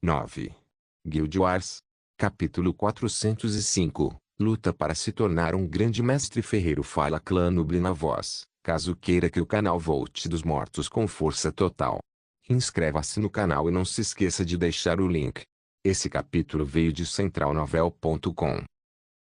9. Guild Wars. Capítulo 405. Luta para se tornar um grande mestre. Ferreiro fala clã Nuble na voz, caso queira que o canal volte dos mortos com força total. Inscreva-se no canal e não se esqueça de deixar o link. Esse capítulo veio de centralnovel.com.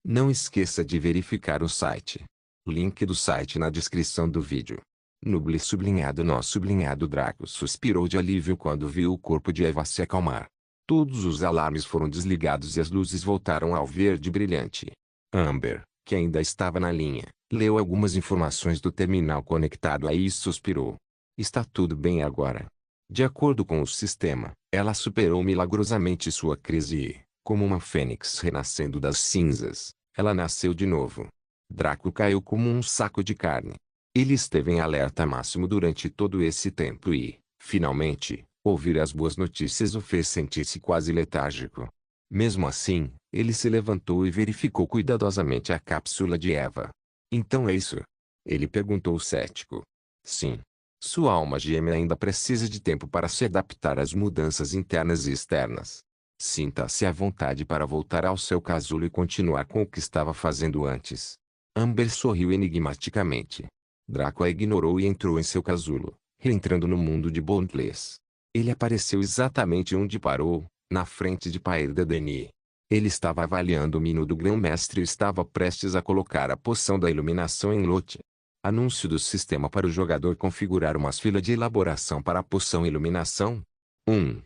Não esqueça de verificar o site. Link do site na descrição do vídeo. Nuble sublinhado nó sublinhado Draco suspirou de alívio quando viu o corpo de Eva se acalmar. Todos os alarmes foram desligados e as luzes voltaram ao verde brilhante. Amber, que ainda estava na linha, leu algumas informações do terminal conectado aí e suspirou. Está tudo bem agora. De acordo com o sistema, ela superou milagrosamente sua crise e, como uma fênix renascendo das cinzas, ela nasceu de novo. Draco caiu como um saco de carne. Ele esteve em alerta máximo durante todo esse tempo e, finalmente, ouvir as boas notícias o fez sentir-se quase letárgico. Mesmo assim, ele se levantou e verificou cuidadosamente a cápsula de Eva. Então é isso? Ele perguntou cético. Sim. Sua alma gêmea ainda precisa de tempo para se adaptar às mudanças internas e externas. Sinta-se à vontade para voltar ao seu casulo e continuar com o que estava fazendo antes. Amber sorriu enigmaticamente. Draco a ignorou e entrou em seu casulo, reentrando no mundo de Bondless. Ele apareceu exatamente onde parou, na frente de Paer de Denis. Ele estava avaliando o menu do grão-mestre e estava prestes a colocar a poção da iluminação em lote. Anúncio do sistema para o jogador configurar uma fila de elaboração para a poção iluminação. 1.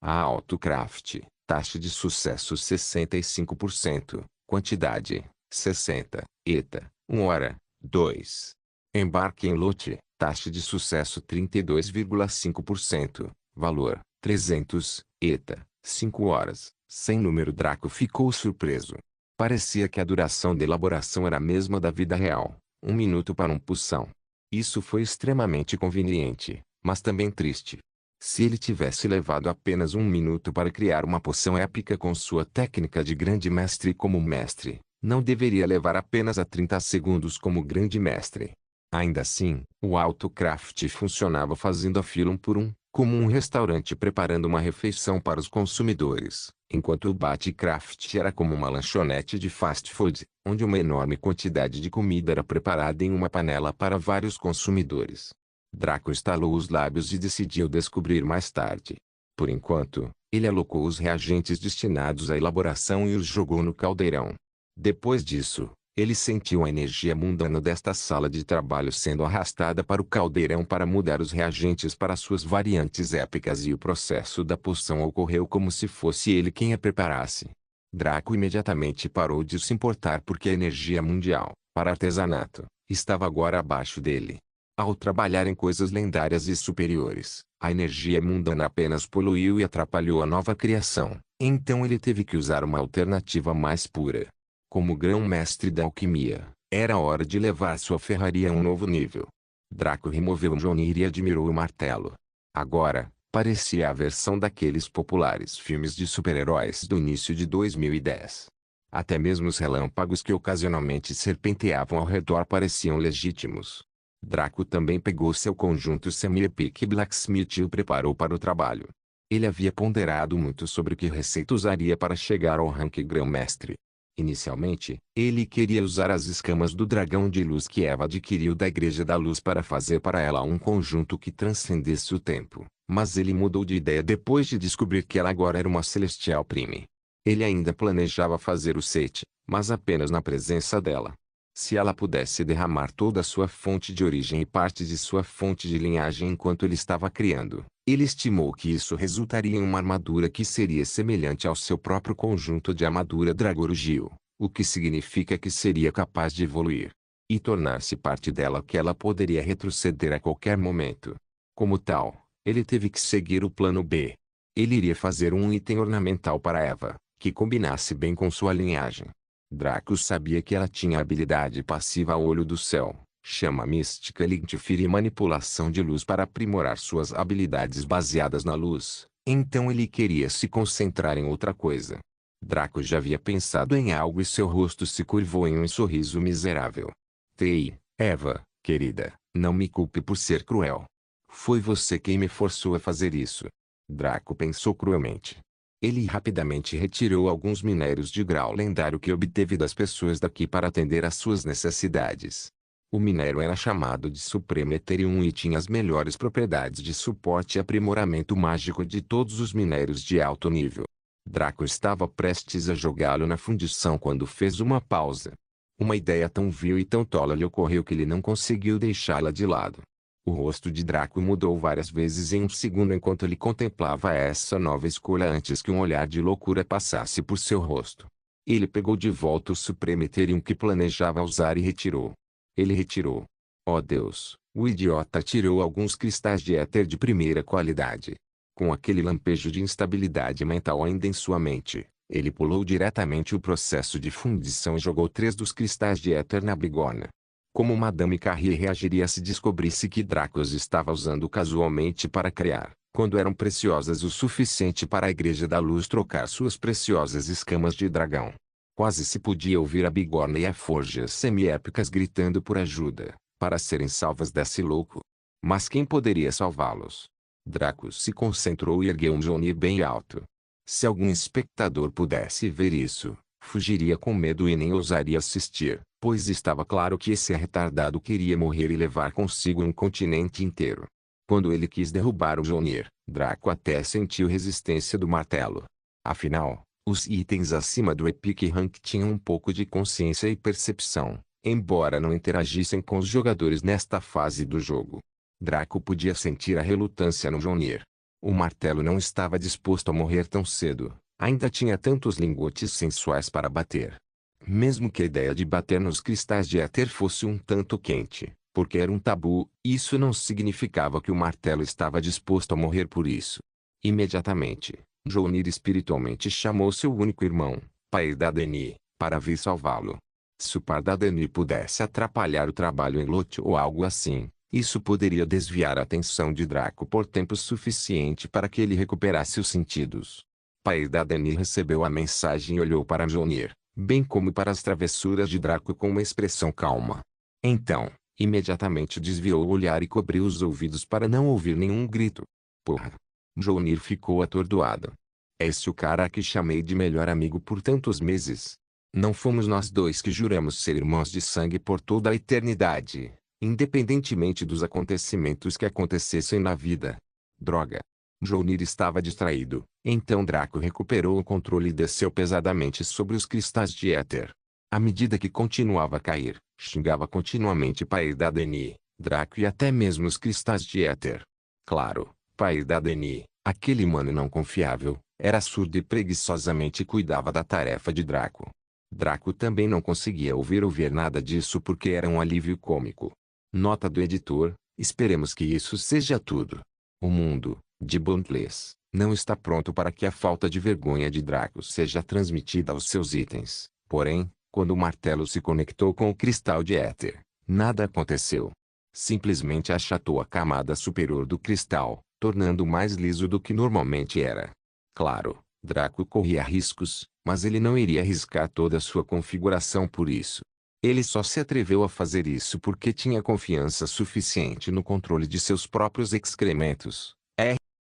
A Autocraft, taxa de sucesso 65%, quantidade, 60, ETA, 1 hora, 2. Embarque em lote, taxa de sucesso 32,5%, valor, 300, ETA, 5 horas, sem número. Draco ficou surpreso. Parecia que a duração da elaboração era a mesma da vida real, 1 minuto para uma poção. Isso foi extremamente conveniente, mas também triste. Se ele tivesse levado apenas 1 minuto para criar uma poção épica com sua técnica de grande mestre como mestre, não deveria levar apenas a 30 segundos como grande mestre. Ainda assim, o Autocraft funcionava fazendo a fila um por um, como um restaurante preparando uma refeição para os consumidores, enquanto o Batcraft era como uma lanchonete de fast food, onde uma enorme quantidade de comida era preparada em uma panela para vários consumidores. Draco estalou os lábios e decidiu descobrir mais tarde. Por enquanto, ele alocou os reagentes destinados à elaboração e os jogou no caldeirão. Depois disso, ele sentiu a energia mundana desta sala de trabalho sendo arrastada para o caldeirão para mudar os reagentes para suas variantes épicas e o processo da poção ocorreu como se fosse ele quem a preparasse. Draco imediatamente parou de se importar porque a energia mundial, para artesanato, estava agora abaixo dele. Ao trabalhar em coisas lendárias e superiores, a energia mundana apenas poluiu e atrapalhou a nova criação, então ele teve que usar uma alternativa mais pura. Como grão-mestre da alquimia, era hora de levar sua ferraria a um novo nível. Draco removeu o Mjolnir e admirou o martelo. Agora, parecia a versão daqueles populares filmes de super-heróis do início de 2010. Até mesmo os relâmpagos que ocasionalmente serpenteavam ao redor pareciam legítimos. Draco também pegou seu conjunto semi-epic Blacksmith e o preparou para o trabalho. Ele havia ponderado muito sobre que receita usaria para chegar ao rank grão-mestre. Inicialmente, ele queria usar as escamas do dragão de luz que Eva adquiriu da Igreja da Luz para fazer para ela um conjunto que transcendesse o tempo, mas ele mudou de ideia depois de descobrir que ela agora era uma Celestial Prime. Ele ainda planejava fazer o set, mas apenas na presença dela. Se ela pudesse derramar toda a sua fonte de origem e parte de sua fonte de linhagem enquanto ele estava criando, ele estimou que isso resultaria em uma armadura que seria semelhante ao seu próprio conjunto de armadura Dragorugil, o que significa que seria capaz de evoluir e tornar-se parte dela que ela poderia retroceder a qualquer momento. Como tal, ele teve que seguir o plano B. Ele iria fazer um item ornamental para Eva, que combinasse bem com sua linhagem. Draco sabia que ela tinha habilidade passiva Olho do Céu, chama mística Elictifir e manipulação de luz para aprimorar suas habilidades baseadas na luz, então ele queria se concentrar em outra coisa. Draco já havia pensado em algo e seu rosto se curvou em um sorriso miserável. Tei, Eva, querida, não me culpe por ser cruel. Foi você quem me forçou a fazer isso. Draco pensou cruelmente. Ele rapidamente retirou alguns minérios de grau lendário que obteve das pessoas daqui para atender às suas necessidades. O minério era chamado de Supremo Ethereum e tinha as melhores propriedades de suporte e aprimoramento mágico de todos os minérios de alto nível. Draco estava prestes a jogá-lo na fundição quando fez uma pausa. Uma ideia tão vil e tão tola lhe ocorreu que ele não conseguiu deixá-la de lado. O rosto de Draco mudou várias vezes em um segundo enquanto ele contemplava essa nova escolha antes que um olhar de loucura passasse por seu rosto. Ele pegou de volta o Supremo Ethereum que planejava usar e retirou. Ele retirou. Oh Deus, o idiota tirou alguns cristais de éter de primeira qualidade. Com aquele lampejo de instabilidade mental ainda em sua mente, ele pulou diretamente o processo de fundição e jogou 3 dos cristais de éter na bigorna. Como Madame Carrier reagiria se descobrisse que Draco os estava usando casualmente para criar, quando eram preciosas o suficiente para a Igreja da Luz trocar suas preciosas escamas de dragão? Quase se podia ouvir a bigorna e a forja semi-épicas gritando por ajuda, para serem salvas desse louco. Mas quem poderia salvá-los? Draco se concentrou e ergueu um Mjolnir bem alto. Se algum espectador pudesse ver isso, fugiria com medo e nem ousaria assistir, pois estava claro que esse retardado queria morrer e levar consigo um continente inteiro. Quando ele quis derrubar o Mjolnir, Draco até sentiu resistência do martelo. Afinal, os itens acima do Epic Rank tinham um pouco de consciência e percepção, embora não interagissem com os jogadores nesta fase do jogo. Draco podia sentir a relutância no Mjolnir. O martelo não estava disposto a morrer tão cedo, ainda tinha tantos lingotes sensuais para bater. Mesmo que a ideia de bater nos cristais de éter fosse um tanto quente, porque era um tabu, isso não significava que o martelo estava disposto a morrer por isso. Imediatamente, Mjolnir espiritualmente chamou seu único irmão, Paidadeni, para vir salvá-lo. Se o Paidadeni pudesse atrapalhar o trabalho em Lot ou algo assim, isso poderia desviar a atenção de Draco por tempo suficiente para que ele recuperasse os sentidos. Paidadeni recebeu a mensagem e olhou para Mjolnir, bem como para as travessuras de Draco com uma expressão calma. Então, imediatamente desviou o olhar e cobriu os ouvidos para não ouvir nenhum grito. Porra! Mjolnir ficou atordoado. É esse o cara a que chamei de melhor amigo por tantos meses? Não fomos nós dois que juramos ser irmãos de sangue por toda a eternidade, independentemente dos acontecimentos que acontecessem na vida. Droga! Mjolnir estava distraído, então Draco recuperou o controle e desceu pesadamente sobre os cristais de éter. À medida que continuava a cair, xingava continuamente Paidadeni, Draco e até mesmo os cristais de éter. Claro, Paidadeni, aquele mano não confiável, era surdo e preguiçosamente cuidava da tarefa de Draco. Draco também não conseguia ouvir ou ver nada disso porque era um alívio cômico. Nota do editor: esperemos que isso seja tudo. O mundo, de Boundless, não está pronto para que a falta de vergonha de Draco seja transmitida aos seus itens. Porém, quando o martelo se conectou com o cristal de éter, nada aconteceu. Simplesmente achatou a camada superior do cristal, tornando-o mais liso do que normalmente era. Claro, Draco corria riscos, mas ele não iria arriscar toda a sua configuração por isso. Ele só se atreveu a fazer isso porque tinha confiança suficiente no controle de seus próprios excrementos.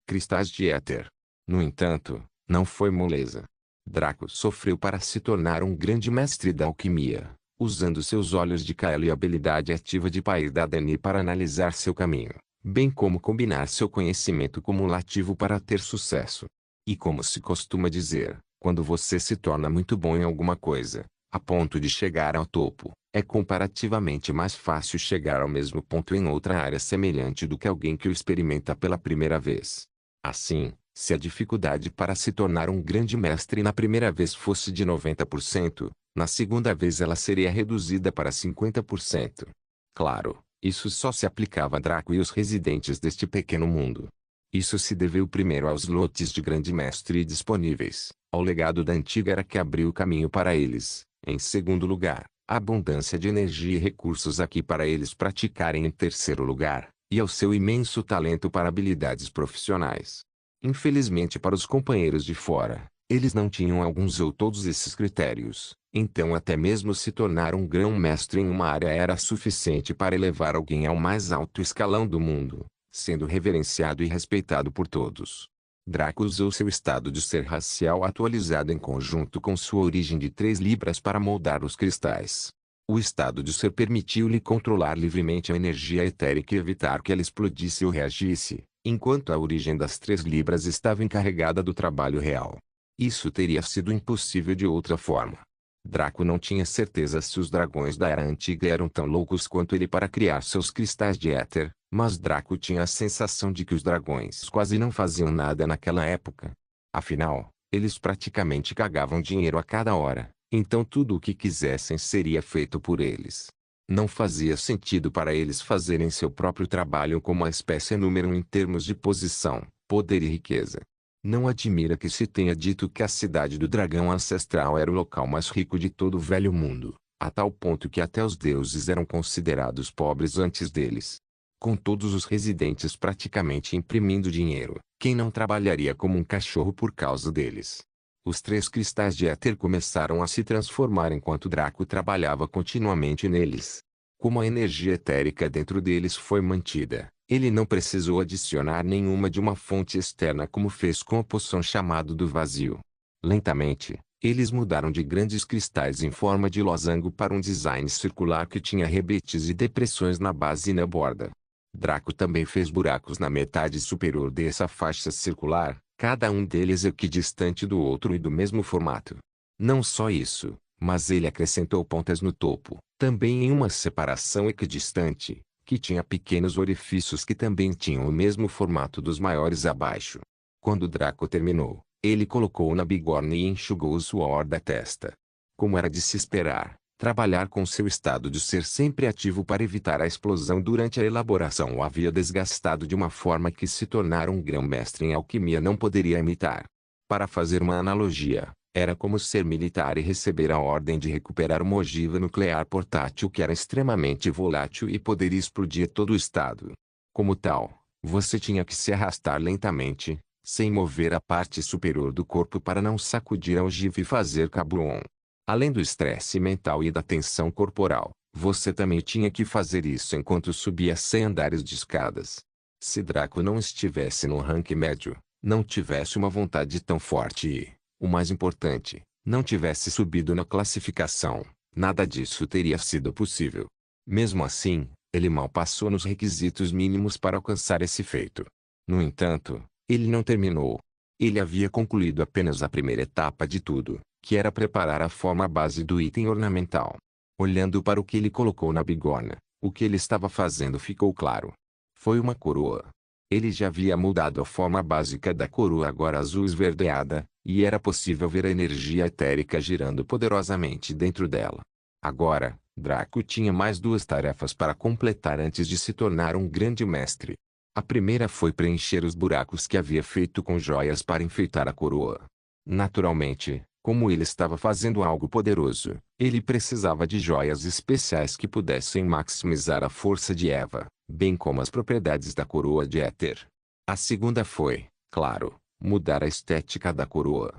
Cristais de éter. No entanto, não foi moleza. Draco sofreu para se tornar um grande mestre da alquimia, usando seus olhos de Kael e a habilidade ativa de Paidadeni para analisar seu caminho, bem como combinar seu conhecimento cumulativo para ter sucesso. E como se costuma dizer, quando você se torna muito bom em alguma coisa, a ponto de chegar ao topo, é comparativamente mais fácil chegar ao mesmo ponto em outra área semelhante do que alguém que o experimenta pela primeira vez. Assim, se a dificuldade para se tornar um grande mestre na primeira vez fosse de 90%, na segunda vez ela seria reduzida para 50%. Claro, isso só se aplicava a Draco e os residentes deste pequeno mundo. Isso se deveu primeiro aos lotes de grande mestre disponíveis, ao legado da antiga era que abriu o caminho para eles, em segundo lugar, a abundância de energia e recursos aqui para eles praticarem em terceiro lugar, e ao seu imenso talento para habilidades profissionais. Infelizmente para os companheiros de fora, eles não tinham alguns ou todos esses critérios, então até mesmo se tornar um grão-mestre em uma área era suficiente para elevar alguém ao mais alto escalão do mundo, sendo reverenciado e respeitado por todos. Draco usou seu estado de ser racial atualizado em conjunto com sua origem de 3 libras para moldar os cristais. O estado de ser permitiu-lhe controlar livremente a energia etérica e evitar que ela explodisse ou reagisse, enquanto a origem das 3 libras estava encarregada do trabalho real. Isso teria sido impossível de outra forma. Draco não tinha certeza se os dragões da Era Antiga eram tão loucos quanto ele para criar seus cristais de éter, mas Draco tinha a sensação de que os dragões quase não faziam nada naquela época. Afinal, eles praticamente cagavam dinheiro a cada hora, então tudo o que quisessem seria feito por eles. Não fazia sentido para eles fazerem seu próprio trabalho como a espécie número 1 em termos de posição, poder e riqueza. Não admira que se tenha dito que a cidade do dragão ancestral era o local mais rico de todo o velho mundo, a tal ponto que até os deuses eram considerados pobres antes deles. Com todos os residentes praticamente imprimindo dinheiro, quem não trabalharia como um cachorro por causa deles? Os 3 cristais de éter começaram a se transformar enquanto Draco trabalhava continuamente neles. Como a energia etérica dentro deles foi mantida, ele não precisou adicionar nenhuma de uma fonte externa como fez com a poção chamado do vazio. Lentamente, eles mudaram de grandes cristais em forma de losango para um design circular que tinha rebetes e depressões na base e na borda. Draco também fez buracos na metade superior dessa faixa circular, cada um deles equidistante do outro e do mesmo formato. Não só isso, mas ele acrescentou pontas no topo, também em uma separação equidistante, que tinha pequenos orifícios que também tinham o mesmo formato dos maiores abaixo. Quando Draco terminou, ele colocou na bigorna e enxugou o suor da testa. Como era de se esperar, trabalhar com seu estado de ser sempre ativo para evitar a explosão durante a elaboração o havia desgastado de uma forma que se tornar um grão-mestre em alquimia não poderia imitar. Para fazer uma analogia, era como ser militar e receber a ordem de recuperar uma ogiva nuclear portátil que era extremamente volátil e poderia explodir todo o estado. Como tal, você tinha que se arrastar lentamente, sem mover a parte superior do corpo para não sacudir a ogiva e fazer cabuon. Além do estresse mental e da tensão corporal, você também tinha que fazer isso enquanto subia 100 andares de escadas. Se Draco não estivesse no ranking médio, não tivesse uma vontade tão forte e, o mais importante, não tivesse subido na classificação, nada disso teria sido possível. Mesmo assim, ele mal passou nos requisitos mínimos para alcançar esse feito. No entanto, ele não terminou. Ele havia concluído apenas a primeira etapa de tudo, que era preparar a forma base do item ornamental. Olhando para o que ele colocou na bigorna, o que ele estava fazendo ficou claro. Foi uma coroa. Ele já havia mudado a forma básica da coroa agora azul esverdeada, e era possível ver a energia etérica girando poderosamente dentro dela. Agora, Draco tinha mais 2 tarefas para completar antes de se tornar um grande mestre. A primeira foi preencher os buracos que havia feito com joias para enfeitar a coroa. Naturalmente, como ele estava fazendo algo poderoso, ele precisava de joias especiais que pudessem maximizar a força de Eva, bem como as propriedades da coroa de éter. A segunda foi, claro, mudar a estética da coroa.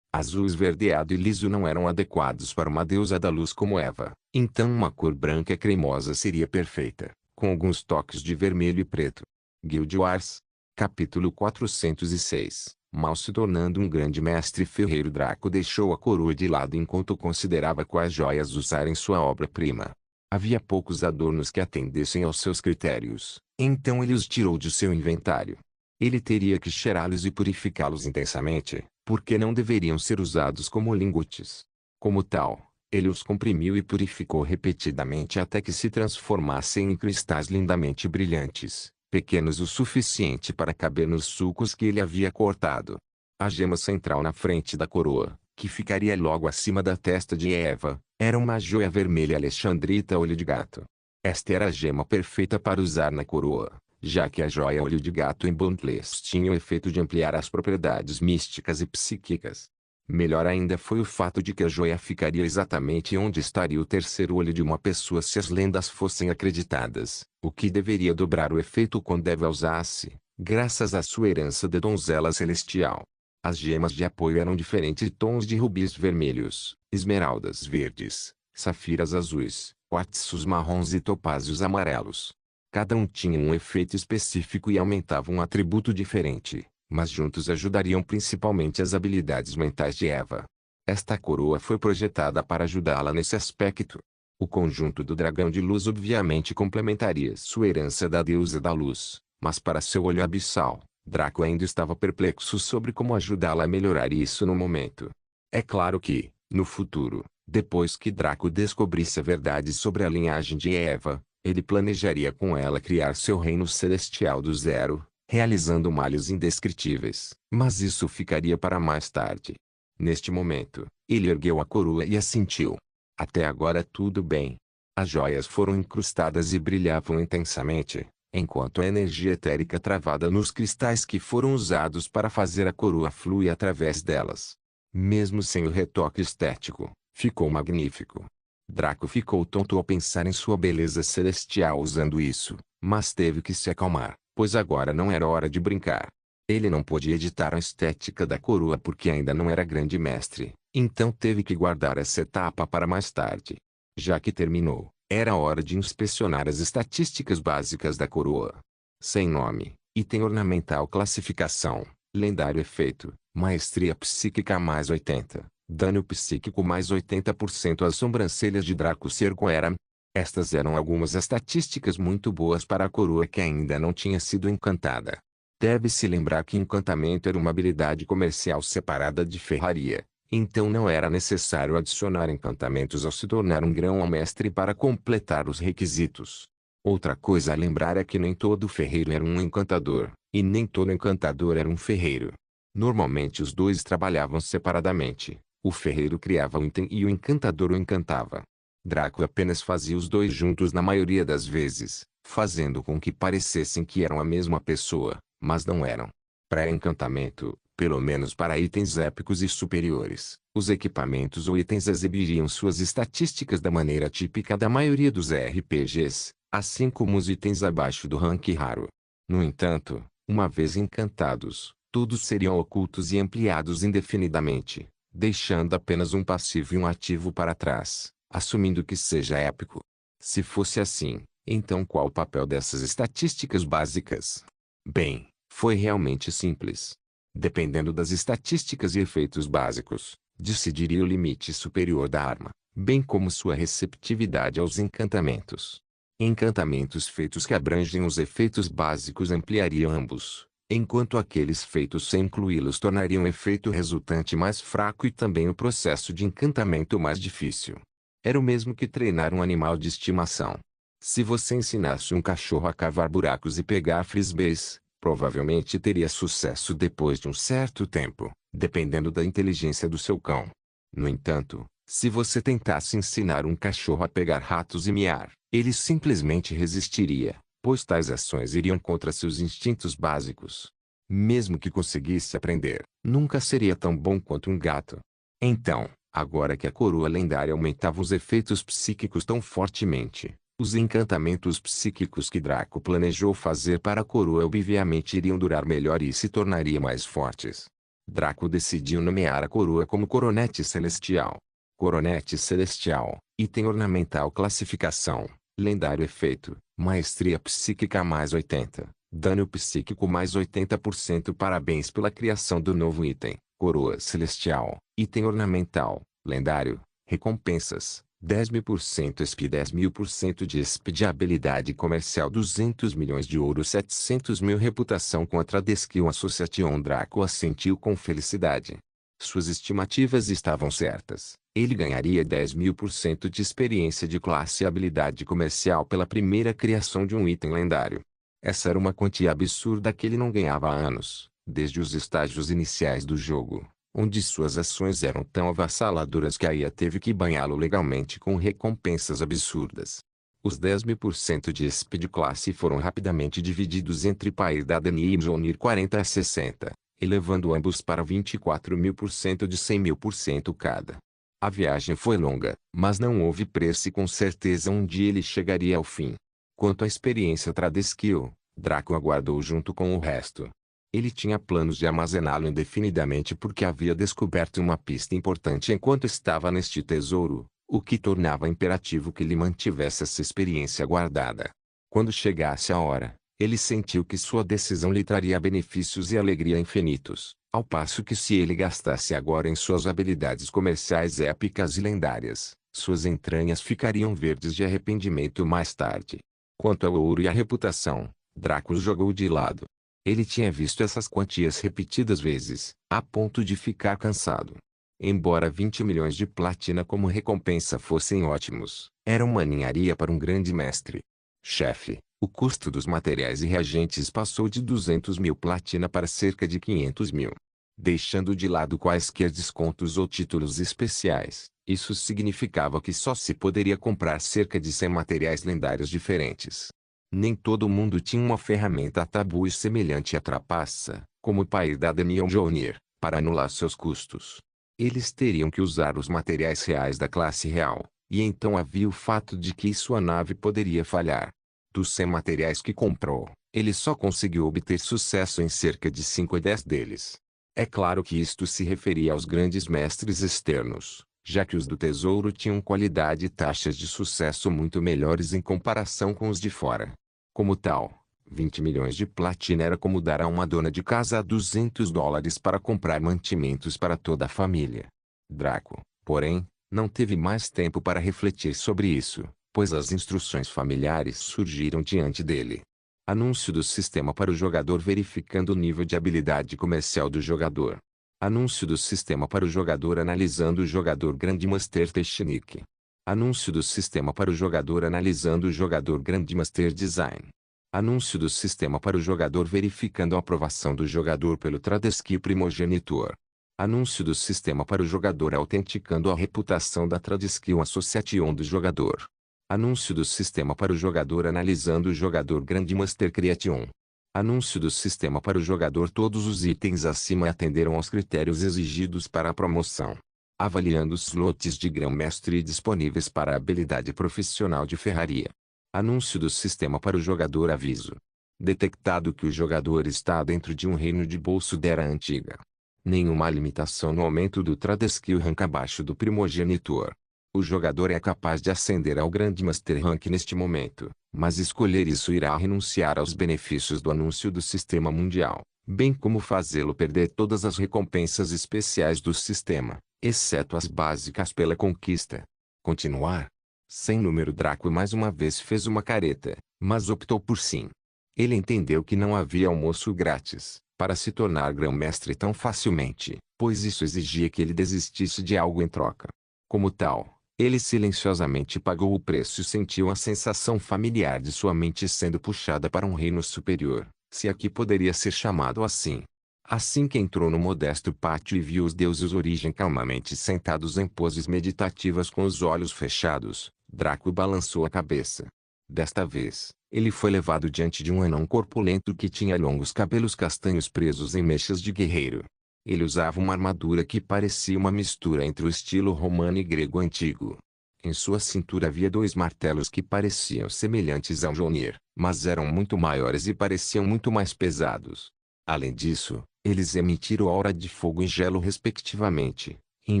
Azul esverdeado e liso não eram adequados para uma deusa da luz como Eva, então uma cor branca cremosa seria perfeita, com alguns toques de vermelho e preto. Guild Wars. Capítulo 406. Mal se tornando um grande mestre ferreiro, Draco deixou a coroa de lado enquanto considerava quais joias usar em sua obra-prima. Havia poucos adornos que atendessem aos seus critérios, então ele os tirou de seu inventário. Ele teria que cheirá-los e purificá-los intensamente, porque não deveriam ser usados como lingotes. Como tal, ele os comprimiu e purificou repetidamente até que se transformassem em cristais lindamente brilhantes, pequenos o suficiente para caber nos sulcos que ele havia cortado. A gema central na frente da coroa, que ficaria logo acima da testa de Eva, era uma joia vermelha alexandrita olho de gato. Esta era a gema perfeita para usar na coroa, já que a joia olho de gato em Boundless tinha o efeito de ampliar as propriedades místicas e psíquicas. Melhor ainda foi o fato de que a joia ficaria exatamente onde estaria o terceiro olho de uma pessoa se as lendas fossem acreditadas, o que deveria dobrar o efeito quando Eva usasse, graças à sua herança de donzela celestial. As gemas de apoio eram diferentes tons de rubis vermelhos, esmeraldas verdes, safiras azuis, quartzos marrons e topázios amarelos. Cada um tinha um efeito específico e aumentava um atributo diferente, mas juntos ajudariam principalmente as habilidades mentais de Eva. Esta coroa foi projetada para ajudá-la nesse aspecto. O conjunto do dragão de luz obviamente complementaria sua herança da deusa da luz, mas para seu olho abissal, Draco ainda estava perplexo sobre como ajudá-la a melhorar isso no momento. É claro que, no futuro, depois que Draco descobrisse a verdade sobre a linhagem de Eva, ele planejaria com ela criar seu reino celestial do zero, realizando males indescritíveis. Mas isso ficaria para mais tarde. Neste momento, ele ergueu a coroa e assentiu. Até agora tudo bem. As joias foram incrustadas e brilhavam intensamente, enquanto a energia etérica travada nos cristais que foram usados para fazer a coroa flui através delas. Mesmo sem o retoque estético, ficou magnífico. Draco ficou tonto ao pensar em sua beleza celestial usando isso, mas teve que se acalmar, pois agora não era hora de brincar. Ele não pôde editar a estética da coroa porque ainda não era grande mestre, então teve que guardar essa etapa para mais tarde. Já que terminou, era hora de inspecionar as estatísticas básicas da coroa. Sem nome, item ornamental classificação, lendário efeito, maestria psíquica mais 80. Dano psíquico mais 80%. As sobrancelhas de Draco se ergueram. Estas eram algumas estatísticas muito boas para a coroa que ainda não tinha sido encantada. Deve-se lembrar que encantamento era uma habilidade comercial separada de ferraria, então não era necessário adicionar encantamentos ao se tornar um grão-mestre para completar os requisitos. Outra coisa a lembrar é que nem todo ferreiro era um encantador, e nem todo encantador era um ferreiro. Normalmente os dois trabalhavam separadamente. O ferreiro criava o item e o encantador o encantava. Draco apenas fazia os dois juntos na maioria das vezes, fazendo com que parecessem que eram a mesma pessoa, mas não eram. Para encantamento, pelo menos para itens épicos e superiores, os equipamentos ou itens exibiriam suas estatísticas da maneira típica da maioria dos RPGs, assim como os itens abaixo do rank raro. No entanto, uma vez encantados, todos seriam ocultos e ampliados indefinidamente, deixando apenas um passivo e um ativo para trás, assumindo que seja épico. Se fosse assim, então qual o papel dessas estatísticas básicas? Bem, foi realmente simples. Dependendo das estatísticas e efeitos básicos, decidiria o limite superior da arma, bem como sua receptividade aos encantamentos. Encantamentos feitos que abrangem os efeitos básicos ampliariam ambos, enquanto aqueles feitos sem incluí-los tornariam o efeito resultante mais fraco e também o processo de encantamento mais difícil. Era o mesmo que treinar um animal de estimação. Se você ensinasse um cachorro a cavar buracos e pegar frisbees, provavelmente teria sucesso depois de um certo tempo, dependendo da inteligência do seu cão. No entanto, se você tentasse ensinar um cachorro a pegar ratos e miar, ele simplesmente resistiria, pois tais ações iriam contra seus instintos básicos. Mesmo que conseguisse aprender, nunca seria tão bom quanto um gato. Então, agora que a coroa lendária aumentava os efeitos psíquicos tão fortemente, os encantamentos psíquicos que Draco planejou fazer para a coroa obviamente iriam durar melhor e se tornariam mais fortes. Draco decidiu nomear a coroa como Coronete Celestial. Coronete Celestial, item ornamental classificação, lendário efeito, maestria psíquica mais 80, dano psíquico mais 80%. Parabéns pela criação do novo item, Coroa Celestial, item ornamental, lendário, recompensas. 10.000% SP, 10.000% de SP de habilidade comercial, 200 milhões de ouro, 700 mil reputação contra The Skill Association. Draco assentiu com felicidade. Suas estimativas estavam certas. Ele ganharia 10.000% de experiência de classe e habilidade comercial pela primeira criação de um item lendário. Essa era uma quantia absurda que ele não ganhava há anos, desde os estágios iniciais do jogo, onde suas ações eram tão avassaladoras que a IA teve que banhá-lo legalmente com recompensas absurdas. Os 10.000% de SP de classe foram rapidamente divididos entre Paidadden e Mjolnir 40 a 60, elevando ambos para 24.000% de 100.000% cada. A viagem foi longa, mas não houve pressa e com certeza um dia ele chegaria ao fim. Quanto à experiência Tradeskill, Draco aguardou junto com o resto. Ele tinha planos de armazená-lo indefinidamente porque havia descoberto uma pista importante enquanto estava neste tesouro, o que tornava imperativo que ele mantivesse essa experiência guardada. Quando chegasse a hora, Ele sentiu que sua decisão lhe traria benefícios e alegria infinitos, ao passo que se ele gastasse agora em suas habilidades comerciais épicas e lendárias, suas entranhas ficariam verdes de arrependimento mais tarde. Quanto ao ouro e à reputação, Draco os jogou de lado. Ele tinha visto essas quantias repetidas vezes, a ponto de ficar cansado. Embora 20 milhões de platina como recompensa fossem ótimos, era uma ninharia para um grande mestre. Chefe, o custo dos materiais e reagentes passou de 200 mil platina para cerca de 500 mil. Deixando de lado quaisquer descontos ou títulos especiais, isso significava que só se poderia comprar cerca de 100 materiais lendários diferentes. Nem todo mundo tinha uma ferramenta tabu semelhante à trapaça, como o pai da Daniel Journey, para anular seus custos. Eles teriam que usar os materiais reais da classe real, e então havia o fato de que sua nave poderia falhar. Dos 100 materiais que comprou, ele só conseguiu obter sucesso em cerca de 5 ou 10 deles. É claro que isto se referia aos grandes mestres externos, já que os do tesouro tinham qualidade e taxas de sucesso muito melhores em comparação com os de fora. Como tal, 20 milhões de platina era como dar a uma dona de casa $200 para comprar mantimentos para toda a família. Draco, porém, não teve mais tempo para refletir sobre isso, pois as instruções familiares surgiram diante dele. Anúncio do sistema para o jogador verificando o nível de habilidade comercial do jogador. Anúncio do sistema para o jogador analisando o jogador Grandmaster Technique. Anúncio do sistema para o jogador analisando o jogador Grandmaster Design. Anúncio do sistema para o jogador verificando a aprovação do jogador pelo Tradeskill Primogenitor. Anúncio do sistema para o jogador autenticando a reputação da Tradeskill Association do jogador. Anúncio do sistema para o jogador analisando o jogador Grandmaster Creation. Anúncio do sistema para o jogador. Todos os itens acima atenderam aos critérios exigidos para a promoção. Avaliando os slots de grão-mestre disponíveis para a habilidade profissional de ferraria. Anúncio do sistema para o jogador. Aviso. Detectado que o jogador está dentro de um reino de bolso da era antiga. Nenhuma limitação no aumento do Tradeskill Rank abaixo do primogenitor. O jogador é capaz de ascender ao Grandmaster Rank neste momento, mas escolher isso irá renunciar aos benefícios do anúncio do sistema mundial, bem como fazê-lo perder todas as recompensas especiais do sistema, exceto as básicas pela conquista. Continuar? Sem número. Draco mais uma vez fez uma careta, mas optou por sim. Ele entendeu que não havia almoço grátis para se tornar grão-mestre tão facilmente, pois isso exigia que ele desistisse de algo em troca. Como tal, ele silenciosamente pagou o preço e sentiu a sensação familiar de sua mente sendo puxada para um reino superior, se aqui poderia ser chamado assim. Assim que entrou no modesto pátio e viu os deuses Origem calmamente sentados em poses meditativas com os olhos fechados, Draco balançou a cabeça. Desta vez, ele foi levado diante de um anão corpulento que tinha longos cabelos castanhos presos em mechas de guerreiro. Ele usava uma armadura que parecia uma mistura entre o estilo romano e grego antigo. Em sua cintura havia 2 martelos que pareciam semelhantes ao Mjolnir, mas eram muito maiores e pareciam muito mais pesados. Além disso, eles emitiram aura de fogo e gelo respectivamente, em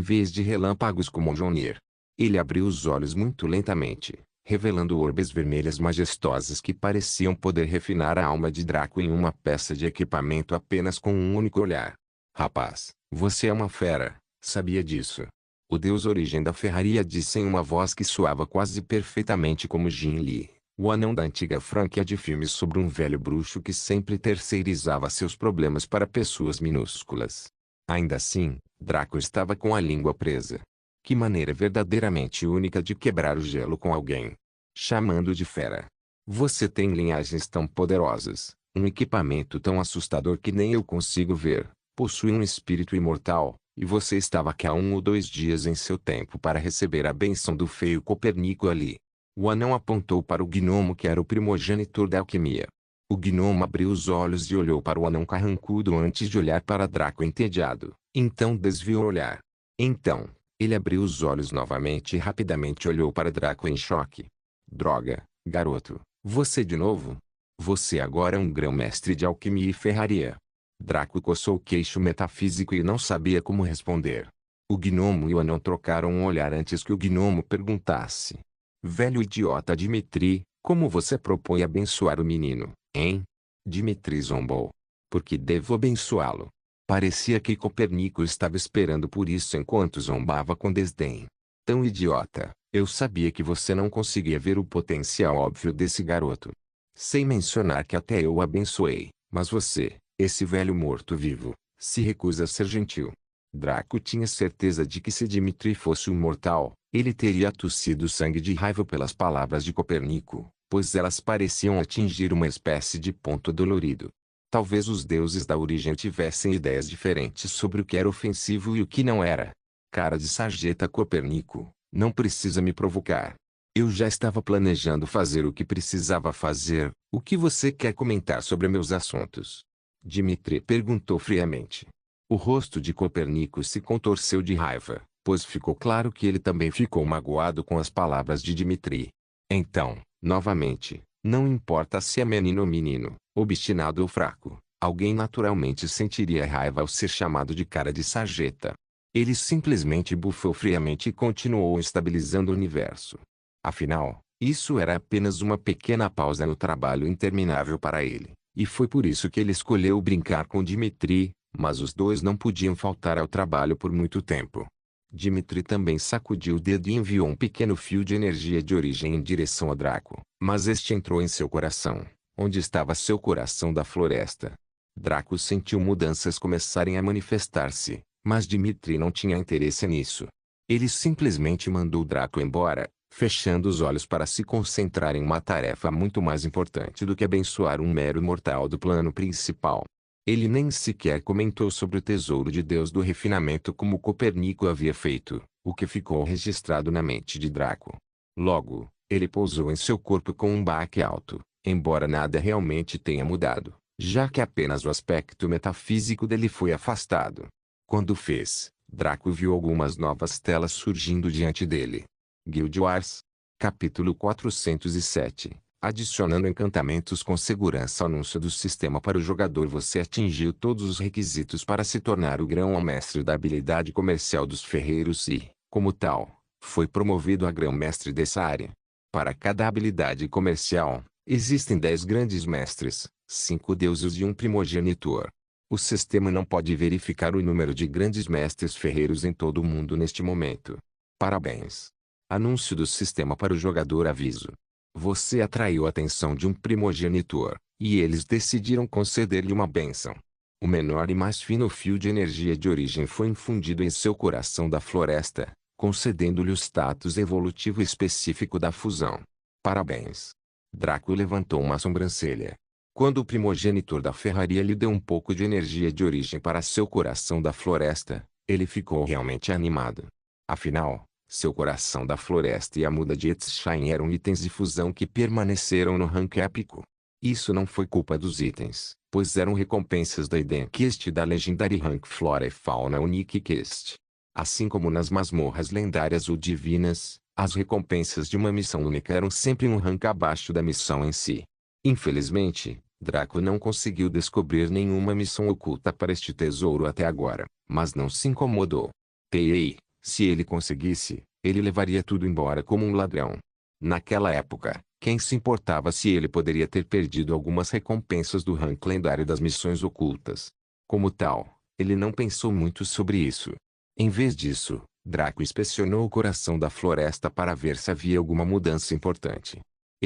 vez de relâmpagos como o Mjolnir. Ele abriu os olhos muito lentamente, revelando orbes vermelhas majestosas que pareciam poder refinar a alma de Draco em uma peça de equipamento apenas com um único olhar. Rapaz, você é uma fera, sabia disso? O deus Origem da ferraria disse em uma voz que soava quase perfeitamente como Jin Lee, o anão da antiga franquia de filmes sobre um velho bruxo que sempre terceirizava seus problemas para pessoas minúsculas. Ainda assim, Draco estava com a língua presa. Que maneira verdadeiramente única de quebrar o gelo com alguém. Chamando de fera. Você tem linhagens tão poderosas, um equipamento tão assustador que nem eu consigo ver. Possui um espírito imortal, e você estava aqui há 1 ou 2 dias em seu tempo para receber a bênção do feio Copérnico ali. O anão apontou para o gnomo que era o primogenitor da alquimia. O gnomo abriu os olhos e olhou para o anão carrancudo antes de olhar para Draco entediado, então desviou o olhar. Então, ele abriu os olhos novamente e rapidamente olhou para Draco em choque. Droga, garoto, você de novo? Você agora é um grão-mestre de alquimia e ferraria. Draco coçou o queixo metafísico e não sabia como responder. O gnomo e o anão trocaram um olhar antes que o gnomo perguntasse. Velho idiota Dimitri, como você propõe abençoar o menino, hein? Dmitri zombou. Por que devo abençoá-lo? Parecia que Copérnico estava esperando por isso enquanto zombava com desdém. Tão idiota, eu sabia que você não conseguia ver o potencial óbvio desse garoto. Sem mencionar que até eu o abençoei, mas você, esse velho morto-vivo, se recusa a ser gentil. Draco tinha certeza de que se Dmitri fosse um mortal, ele teria tossido sangue de raiva pelas palavras de Copérnico, pois elas pareciam atingir uma espécie de ponto dolorido. Talvez os deuses da origem tivessem ideias diferentes sobre o que era ofensivo e o que não era. Cara de sarjeta Copérnico, não precisa me provocar. Eu já estava planejando fazer o que precisava fazer. O que você quer comentar sobre meus assuntos? Dmitri perguntou friamente. O rosto de Copérnico se contorceu de raiva, pois ficou claro que ele também ficou magoado com as palavras de Dmitri. Então, novamente, não importa se é menino ou menino, obstinado ou fraco, alguém naturalmente sentiria raiva ao ser chamado de cara de sarjeta. Ele simplesmente bufou friamente e continuou estabilizando o universo. Afinal, isso era apenas uma pequena pausa no trabalho interminável para ele, e foi por isso que ele escolheu brincar com Dmitri, mas os dois não podiam faltar ao trabalho por muito tempo. Dmitri também sacudiu o dedo e enviou um pequeno fio de energia de origem em direção a Draco, mas este entrou em seu coração, onde estava seu coração da floresta. Draco sentiu mudanças começarem a manifestar-se, mas Dmitri não tinha interesse nisso. Ele simplesmente mandou Draco embora, fechando os olhos para se concentrar em uma tarefa muito mais importante do que abençoar um mero mortal do plano principal. Ele nem sequer comentou sobre o tesouro de Deus do refinamento como Copérnico havia feito, o que ficou registrado na mente de Draco. Logo, ele pousou em seu corpo com um baque alto, embora nada realmente tenha mudado, já que apenas o aspecto metafísico dele foi afastado. Quando fez, Draco viu algumas novas telas surgindo diante dele. Guild Wars. Capítulo 407. Adicionando encantamentos com segurança. Anúncio do sistema para o jogador. Você atingiu todos os requisitos para se tornar o grão-mestre da habilidade comercial dos ferreiros e, como tal, foi promovido a grão-mestre dessa área. Para cada habilidade comercial, existem 10 grandes mestres, 5 deuses e um primogenitor. O sistema não pode verificar o número de grandes mestres ferreiros em todo o mundo neste momento. Parabéns! Anúncio do sistema para o jogador. Aviso. Você atraiu a atenção de um primogenitor, e eles decidiram conceder-lhe uma bênção. O menor e mais fino fio de energia de origem foi infundido em seu coração da floresta, concedendo-lhe o status evolutivo específico da fusão. Parabéns! Draco levantou uma sobrancelha. Quando o primogenitor da ferraria lhe deu um pouco de energia de origem para seu coração da floresta, ele ficou realmente animado. Afinal, seu coração da floresta e a muda de Etzshain eram itens de fusão que permaneceram no rank épico. Isso não foi culpa dos itens, pois eram recompensas da Eden Quest e da Legendary Rank Flora e Fauna Unique Quest. Assim como nas masmorras lendárias ou divinas, as recompensas de uma missão única eram sempre um rank abaixo da missão em si. Infelizmente, Draco não conseguiu descobrir nenhuma missão oculta para este tesouro até agora, mas não se incomodou. Ei, se ele conseguisse, ele levaria tudo embora como um ladrão. Naquela época, quem se importava se ele poderia ter perdido algumas recompensas do rank lendário das missões ocultas? Como tal, ele não pensou muito sobre isso. Em vez disso, Draco inspecionou o coração da floresta para ver se havia alguma mudança importante.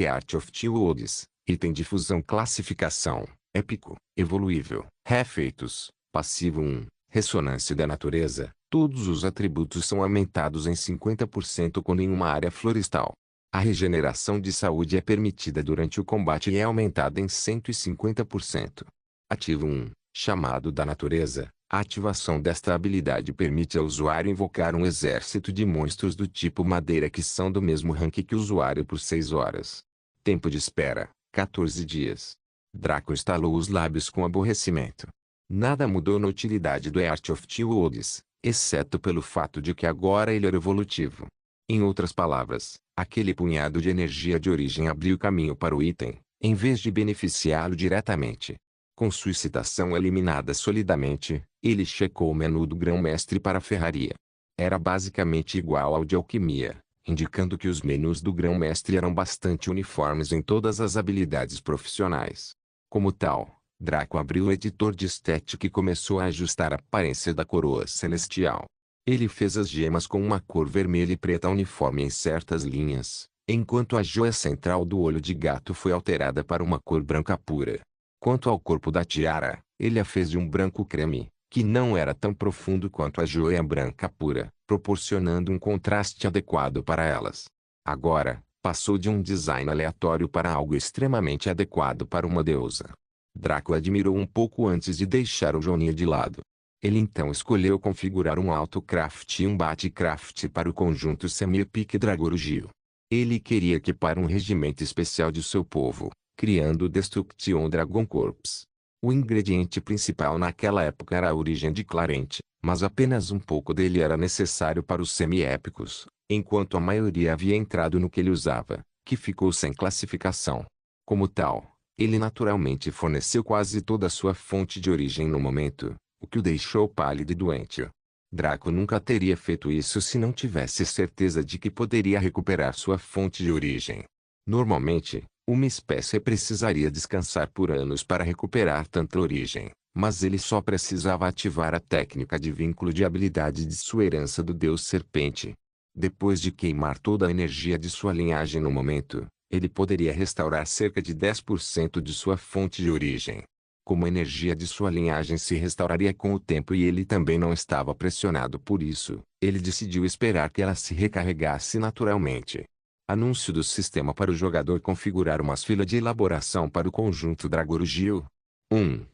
Art of Two Worlds. Item de fusão. Classificação: épico, evoluível, refeitos, passivo 1, ressonância da natureza. Todos os atributos são aumentados em 50% quando em uma área florestal. A regeneração de saúde é permitida durante o combate e é aumentada em 150%. Ativo 1, chamado da natureza. A ativação desta habilidade permite ao usuário invocar um exército de monstros do tipo madeira que são do mesmo rank que o usuário por 6 horas. Tempo de espera: 14 dias. Draco estalou os lábios com aborrecimento. Nada mudou na utilidade do Art of Two Worlds, exceto pelo fato de que agora ele era evolutivo. Em outras palavras, aquele punhado de energia de origem abriu caminho para o item, em vez de beneficiá-lo diretamente. Com sua citação eliminada solidamente, ele checou o menu do grão-mestre para a ferraria. Era basicamente igual ao de alquimia, indicando que os menus do grão-mestre eram bastante uniformes em todas as habilidades profissionais. Como tal, Draco abriu o editor de estética e começou a ajustar a aparência da coroa celestial. Ele fez as gemas com uma cor vermelha e preta uniforme em certas linhas, enquanto a joia central do olho de gato foi alterada para uma cor branca pura. Quanto ao corpo da tiara, ele a fez de um branco creme, que não era tão profundo quanto a joia branca pura, proporcionando um contraste adequado para elas. Agora, passou de um design aleatório para algo extremamente adequado para uma deusa. Draco admirou um pouco antes de deixar o Jonia de lado. Ele então escolheu configurar um Autocraft e um Battlecraft para o conjunto Semi-Epic Dragorugio. Ele queria equipar um regimento especial de seu povo, criando o Destruction Dragon Corps. O ingrediente principal naquela época era a origem de Clarente, mas apenas um pouco dele era necessário para os semi-épicos, enquanto a maioria havia entrado no que ele usava, que ficou sem classificação. Como tal, ele naturalmente forneceu quase toda a sua fonte de origem no momento, o que o deixou pálido e doente. Draco nunca teria feito isso se não tivesse certeza de que poderia recuperar sua fonte de origem. Normalmente, uma espécie precisaria descansar por anos para recuperar tanta origem, mas ele só precisava ativar a técnica de vínculo de habilidade de sua herança do deus serpente. Depois de queimar toda a energia de sua linhagem no momento, ele poderia restaurar cerca de 10% de sua fonte de origem. Como a energia de sua linhagem se restauraria com o tempo e ele também não estava pressionado por isso, ele decidiu esperar que ela se recarregasse naturalmente. Anúncio do sistema para o jogador configurar uma fila de elaboração para o conjunto Dragorugio. 1.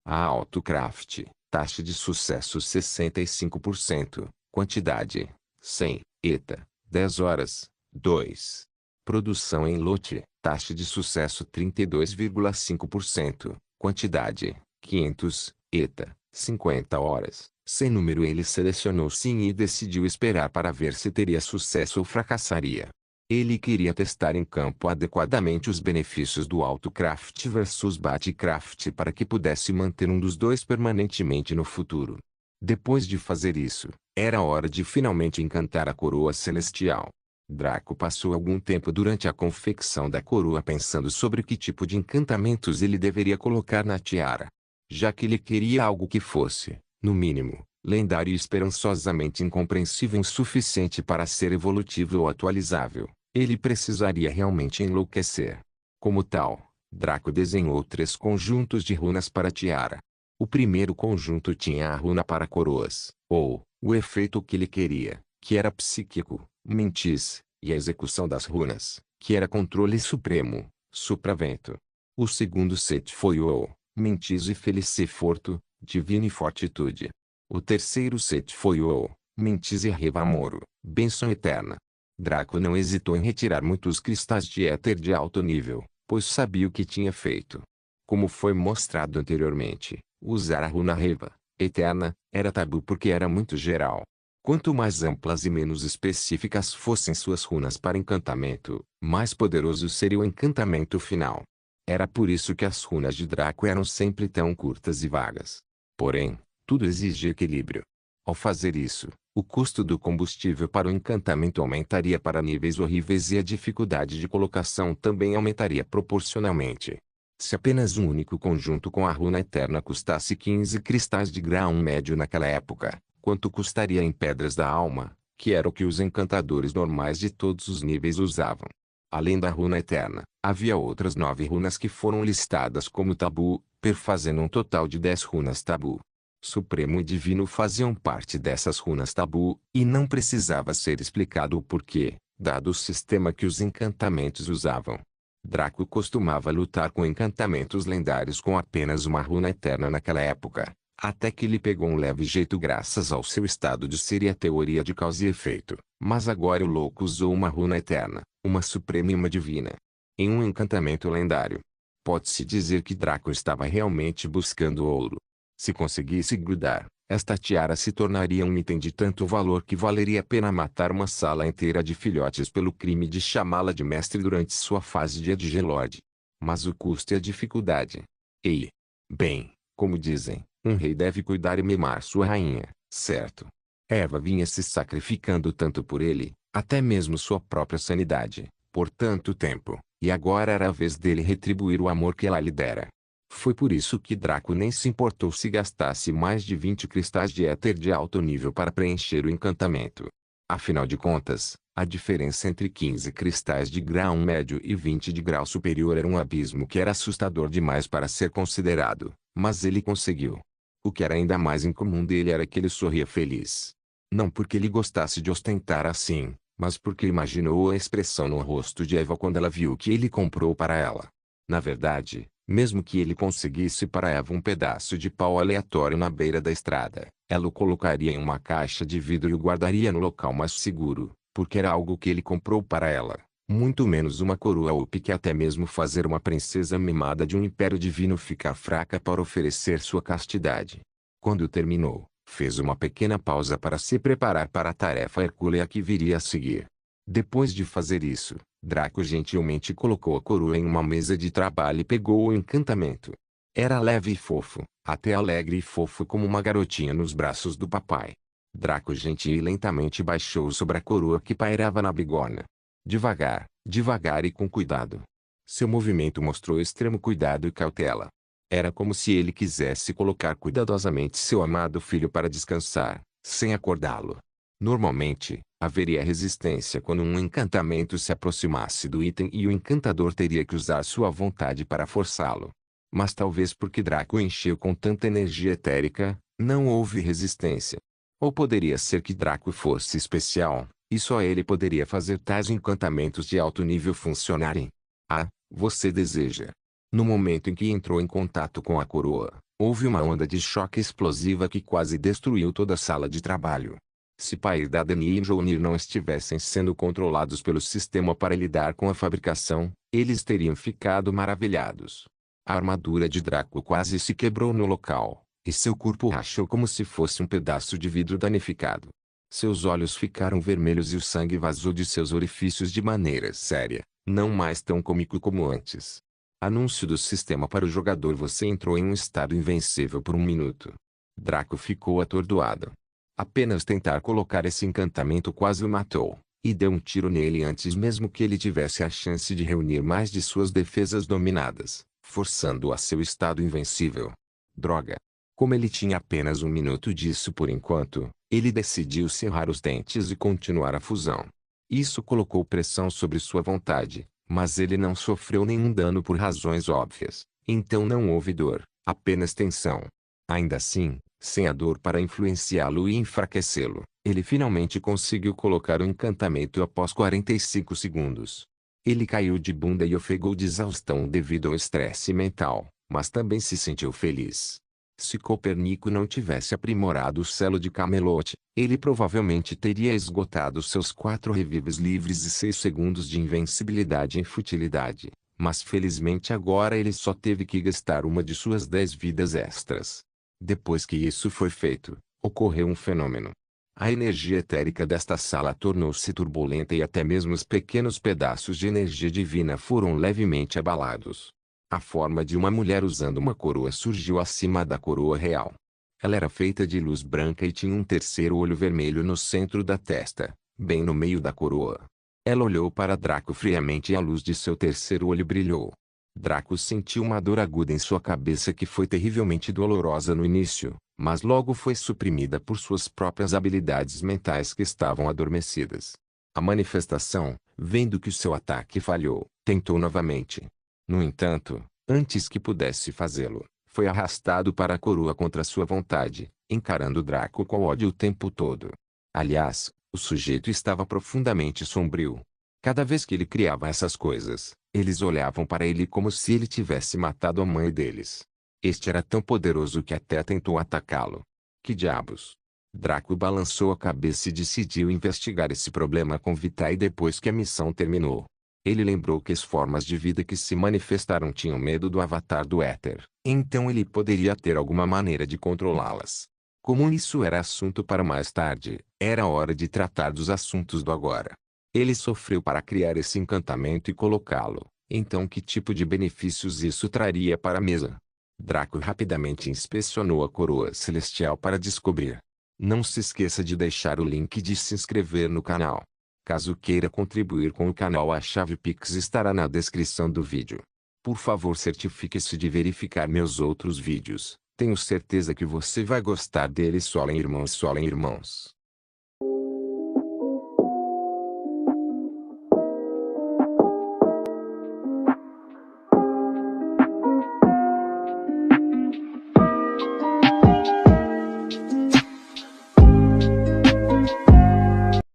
A Autocraft, taxa de sucesso 65%, quantidade, 100, ETA, 10 horas. 2. Produção em lote, taxa de sucesso 32,5%, quantidade, 500, ETA, 50 horas. Sem número ele selecionou sim e decidiu esperar para ver se teria sucesso ou fracassaria. Ele queria testar em campo adequadamente os benefícios do Autocraft versus Battlecraft para que pudesse manter um dos dois permanentemente no futuro. Depois de fazer isso, era hora de finalmente encantar a coroa celestial. Draco passou algum tempo durante a confecção da coroa pensando sobre que tipo de encantamentos ele deveria colocar na tiara. Já que ele queria algo que fosse, no mínimo, lendário e esperançosamente incompreensível o suficiente para ser evolutivo ou atualizável, ele precisaria realmente enlouquecer. Como tal, Draco desenhou 3 conjuntos de runas para a tiara. O primeiro conjunto tinha a runa para coroas, ou, o efeito que ele queria, que era psíquico, mentis, e a execução das runas, que era controle supremo, supravento. O segundo set foi o mentis e feliceforto, divina e fortitude. O terceiro set foi o mentis e revamoro, bênção eterna. Draco não hesitou em retirar muitos cristais de éter de alto nível, pois sabia o que tinha feito. Como foi mostrado anteriormente, usar a runa Reva, eterna, era tabu porque era muito geral. Quanto mais amplas e menos específicas fossem suas runas para encantamento, mais poderoso seria o encantamento final. Era por isso que as runas de Draco eram sempre tão curtas e vagas. Porém, tudo exige equilíbrio. Ao fazer isso, o custo do combustível para o encantamento aumentaria para níveis horríveis e a dificuldade de colocação também aumentaria proporcionalmente. Se apenas um único conjunto com a runa eterna custasse 15 cristais de grau médio naquela época, quanto custaria em pedras da alma, que era o que os encantadores normais de todos os níveis usavam? Além da runa eterna, havia outras 9 runas que foram listadas como tabu, perfazendo um total de 10 runas tabu. Supremo e Divino faziam parte dessas runas tabu, e não precisava ser explicado o porquê, dado o sistema que os encantamentos usavam. Draco costumava lutar com encantamentos lendários com apenas uma runa eterna naquela época, até que ele pegou um leve jeito graças ao seu estado de ser e a teoria de causa e efeito. Mas agora o louco usou uma runa eterna, uma suprema e uma divina, em um encantamento lendário. Pode-se dizer que Draco estava realmente buscando ouro. Se conseguisse grudar, esta tiara se tornaria um item de tanto valor que valeria a pena matar uma sala inteira de filhotes pelo crime de chamá-la de mestre durante sua fase de Edgelord. Mas o custo e a dificuldade. Ei! Bem, como dizem, um rei deve cuidar e mimar sua rainha, certo? Eva vinha se sacrificando tanto por ele, até mesmo sua própria sanidade, por tanto tempo, e agora era a vez dele retribuir o amor que ela lhe dera. Foi por isso que Draco nem se importou se gastasse mais de 20 cristais de éter de alto nível para preencher o encantamento. Afinal de contas, a diferença entre 15 cristais de grau médio e 20 de grau superior era um abismo que era assustador demais para ser considerado, mas ele conseguiu. O que era ainda mais incomum dele era que ele sorria feliz. Não porque ele gostasse de ostentar assim, mas porque imaginou a expressão no rosto de Eva quando ela viu o que ele comprou para ela. Na verdade, mesmo que ele conseguisse para Eva um pedaço de pau aleatório na beira da estrada, ela o colocaria em uma caixa de vidro e o guardaria no local mais seguro, porque era algo que ele comprou para ela. Muito menos uma coroa ou que até mesmo fazer uma princesa mimada de um império divino ficar fraca para oferecer sua castidade. Quando terminou, fez uma pequena pausa para se preparar para a tarefa hercúlea que viria a seguir. Depois de fazer isso, Draco gentilmente colocou a coroa em uma mesa de trabalho e pegou o encantamento. Era leve e fofo, até alegre e fofo como uma garotinha nos braços do papai. Draco gentil e lentamente baixou sobre a coroa que pairava na bigorna. Devagar, devagar e com cuidado. Seu movimento mostrou extremo cuidado e cautela. Era como se ele quisesse colocar cuidadosamente seu amado filho para descansar, sem acordá-lo. Normalmente, haveria resistência quando um encantamento se aproximasse do item e o encantador teria que usar sua vontade para forçá-lo. Mas talvez porque Draco encheu com tanta energia etérica, não houve resistência. Ou poderia ser que Draco fosse especial, e só ele poderia fazer tais encantamentos de alto nível funcionarem. Ah, você deseja. No momento em que entrou em contato com a coroa, houve uma onda de choque explosiva que quase destruiu toda a sala de trabalho. Se Paidadani e Jounir não estivessem sendo controlados pelo sistema para lidar com a fabricação, eles teriam ficado maravilhados. A armadura de Draco quase se quebrou no local, e seu corpo rachou como se fosse um pedaço de vidro danificado. Seus olhos ficaram vermelhos e o sangue vazou de seus orifícios de maneira séria, não mais tão cômico como antes. Anúncio do sistema para o jogador: você entrou em um estado invencível por 1 minuto. Draco ficou atordoado. Apenas tentar colocar esse encantamento quase o matou, e deu um tiro nele antes mesmo que ele tivesse a chance de reunir mais de suas defesas dominadas, forçando-o a seu estado invencível. Droga! Como ele tinha apenas 1 minuto disso por enquanto, ele decidiu cerrar os dentes e continuar a fusão. Isso colocou pressão sobre sua vontade, mas ele não sofreu nenhum dano por razões óbvias, então não houve dor, apenas tensão. Ainda assim, sem a dor para influenciá-lo e enfraquecê-lo, ele finalmente conseguiu colocar o encantamento após 45 segundos. Ele caiu de bunda e ofegou de exaustão devido ao estresse mental, mas também se sentiu feliz. Se Copérnico não tivesse aprimorado o selo de Camelot, ele provavelmente teria esgotado seus 4 revives livres e 6 segundos de invencibilidade em futilidade, mas felizmente agora ele só teve que gastar uma de suas 10 vidas extras. Depois que isso foi feito, ocorreu um fenômeno. A energia etérica desta sala tornou-se turbulenta e até mesmo os pequenos pedaços de energia divina foram levemente abalados. A forma de uma mulher usando uma coroa surgiu acima da coroa real. Ela era feita de luz branca e tinha um terceiro olho vermelho no centro da testa, bem no meio da coroa. Ela olhou para Draco friamente e a luz de seu terceiro olho brilhou. Draco sentiu uma dor aguda em sua cabeça que foi terrivelmente dolorosa no início, mas logo foi suprimida por suas próprias habilidades mentais que estavam adormecidas. A manifestação, vendo que seu ataque falhou, tentou novamente. No entanto, antes que pudesse fazê-lo, foi arrastado para a coroa contra sua vontade, encarando Draco com ódio o tempo todo. Aliás, o sujeito estava profundamente sombrio. Cada vez que ele criava essas coisas, eles olhavam para ele como se ele tivesse matado a mãe deles. Este era tão poderoso que até tentou atacá-lo. Que diabos? Draco balançou a cabeça e decidiu investigar esse problema com Vitae depois que a missão terminou. Ele lembrou que as formas de vida que se manifestaram tinham medo do avatar do éter, então ele poderia ter alguma maneira de controlá-las. Como isso era assunto para mais tarde, era hora de tratar dos assuntos do agora. Ele sofreu para criar esse encantamento e colocá-lo, então que tipo de benefícios isso traria para a mesa? Draco rapidamente inspecionou a coroa celestial para descobrir. Não se esqueça de deixar o link de se inscrever no canal. Caso queira contribuir com o canal, a chave Pix estará na descrição do vídeo. Por favor, certifique-se de verificar meus outros vídeos. Tenho certeza que você vai gostar deles. Solem irmãos, solem irmãos.